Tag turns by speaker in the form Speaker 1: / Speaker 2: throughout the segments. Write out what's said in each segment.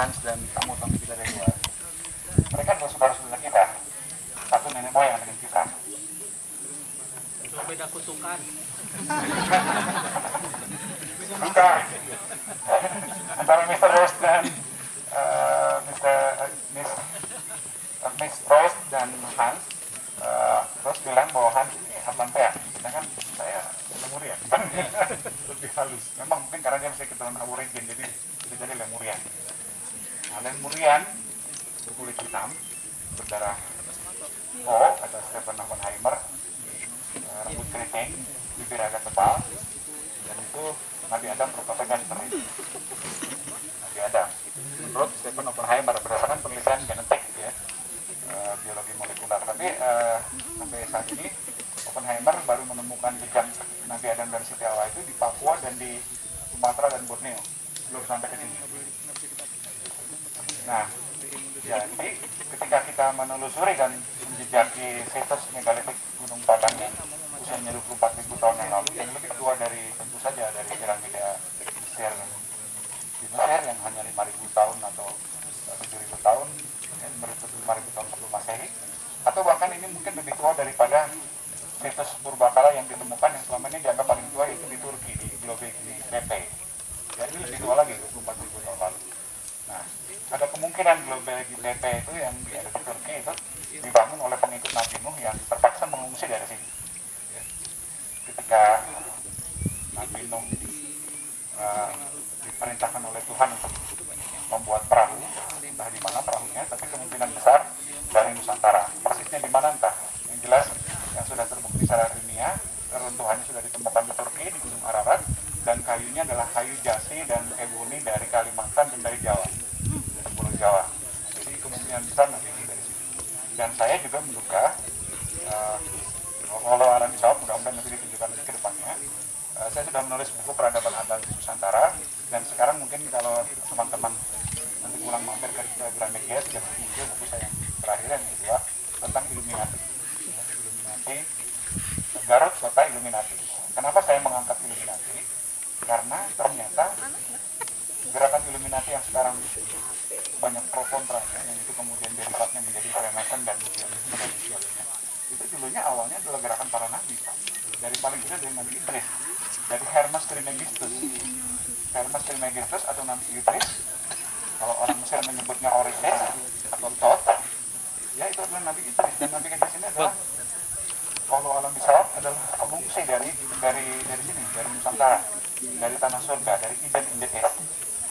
Speaker 1: Hans dan tamu-tamu kita dari luar. Mereka adalah saudara-saudara kita, satu nenek moyang dengan kita.
Speaker 2: Itu beda kutukan.
Speaker 1: Bukan. Antara Mr. Rose dan Miss Rose dan Hans. Rose bilang bahwa Hans ini Atlantea, sedangkan saya Lemuria. Lebih halus. Memang mungkin karena dia masih keturunan Aborigin, jadi bisa jadi Lemurian. Nah, Lemurian berkulit hitam, berdarah O, ada Stephen Oppenheimer, rambut keriting, bibir agak tebal, dan itu Nabi Adam berpakaian seperti itu. Nabi Adam, menurut Stephen Oppenheimer, berdasarkan penelitian genetik ya, biologi molekuler. Tapi sampai saat ini Oppenheimer baru menemukan jejak Nabi Adam dan Siti Hawa itu di Papua dan di Sumatera dan Borneo, belum sampai ke sini. Nah, jadi ketika kita menelusuri dan menjejaki situs megalitik Gunung Padang yang usianya 24.000 tahun yang lalu, yang lebih tua dari tentu saja dari piramida Mesir di Mesir yang hanya 5.000 tahun atau 7.000 tahun, 5.000 tahun sebelum Masehi, atau bahkan ini mungkin lebih tua daripada situs purbakala yang ditemukan yang selama ini dianggap paling tua, yaitu di Turki, di Göbekli Tepe. Ya, ini lebih tua lagi, 24.000 tahun lalu. Nah, ada kemungkinan Göbekli Tepe itu yang di Turki itu dibangun oleh pengikut Nabi Nuh yang terpaksa mengungsi dari sini. Ya. Ketika Nabi Nuh diperintahkan oleh Tuhan untuk membuat perahu, entah di mana perahunya, tapi kemungkinan besar dari Nusantara. Persisnya di mana entah. Yang jelas yang sudah terbukti secara ilmiah, reruntuhannya sudah ditemukan di Turki, di Gunung Ararat, dan kayunya adalah kayu jati dan ebony dari Kalimantan dan dari Jawa, dari Pulau Jawa. Jadi kemungkinan besar nanti dari sini. Dan saya juga menduga, kalau alam jawab, mudah-mudahan nanti ditunjukkan ke depannya. Saya sudah menulis buku Peradaban Atlantis Nusantara, dan sekarang mungkin kalau teman-teman nanti pulang mampir ke Gramedia sudah muncul buku saya yang terakhir yang kedua tentang Illuminati. Illuminati, Garut Kota Illuminati. Kenapa saya mengangkat Illuminati? Karena ternyata gerakan Illuminati yang sekarang banyak pro kontra, yang itu kemudian derivatnya menjadi Freemason dan sebagainya. Itu dulunya awalnya adalah gerakan para nabi. Dari paling tidak dari Nabi Idris, dari Hermes Trismegistus. Hermes Trismegistus atau Nabi Idris, kalau orang Mesir menyebutnya Orisis atau Thoth, ya itu adalah Nabi Idris. Dan Nabi Idris ini adalah, kalau alam bisawab, adalah pengungsi dari sini, dari Nusantara, dari tanah surga, dari Eden in the East,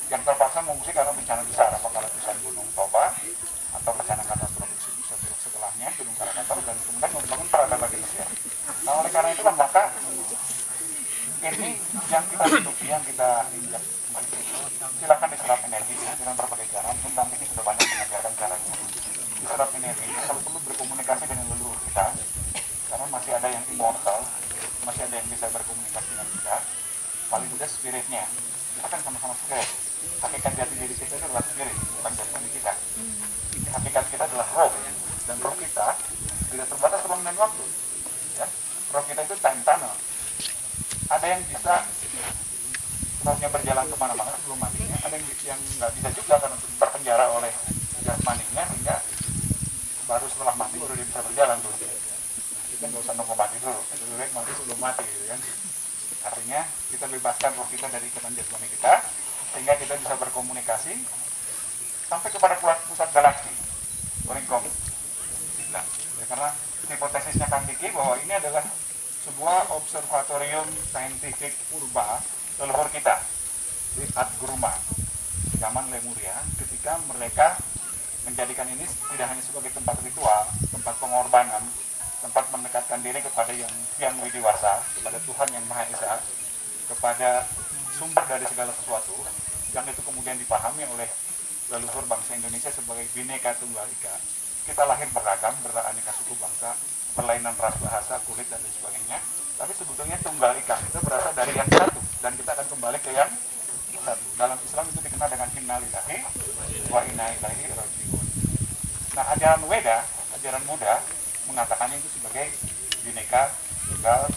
Speaker 1: yang terpaksa mengungsi karena bencana besar, apakah letusan Gunung Toba atau bencana katastrofis setelahnya Gunung Krakatau, dan kemudian membangun peradaban di Mesir. Nah, oleh karena itulah maka ini yang kita hidupi, yang kita injak, silakan diserap energinya dengan berbagai cara. Mungkin nanti ini sudah banyak mengajarkan caranya. Diserap energinya, kalau perlu berkomunikasi dengan leluhur kita, karena masih ada yang immortal, masih ada yang bisa berkomunikasi dengan kita. Paling tidak spiritnya, kita kan sama-sama spirit. Hakikat jati diri kita adalah spirit, bukan jasmani kita. Hakikat kita adalah roh, dan roh kita tidak terbatas ruang dan waktu. Ya? Roh kita itu time tunnel. Ada yang bisa rohnya berjalan kemana-mana sebelum matinya, ada yang nggak bisa juga karena terpenjara oleh jasmaninya, sehingga baru setelah mati baru dia bisa berjalan dulu. Kita nggak usah nunggu mati dulu, lebih baik mati sebelum mati, gitu kan. Artinya kita bebaskan roh kita dari ikatan jasmani kita, sehingga kita bisa berkomunikasi sampai kepada pusat galaksi, Oricom. Nah, ya, karena hipotesisnya Kang Diki bahwa ini adalah sebuah observatorium saintifik purba leluhur kita di Adgruma zaman Lemuria, ketika mereka menjadikan ini tidak hanya sebagai tempat ritual, tempat pengorbanan, tempat mendekatkan diri kepada yang widiwasa, kepada Tuhan yang Maha Esa, kepada sumber dari segala sesuatu, yang itu kemudian dipahami oleh leluhur bangsa Indonesia sebagai Bhinneka Tunggal Ika. Kita lahir beragam, beraneka suku bangsa, berlainan ras, bahasa, kulit, dan lain sebagainya, tapi sebetulnya Tunggal Ika itu berasal dari yang satu, dan kita akan kembali ke yang satu. Dalam Islam itu dikenal dengan innalillahi wa inna ilaihi raji'un. Nah, ajaran Weda, ajaran Buddha mengatakannya itu sebagai Bhinneka Tunggal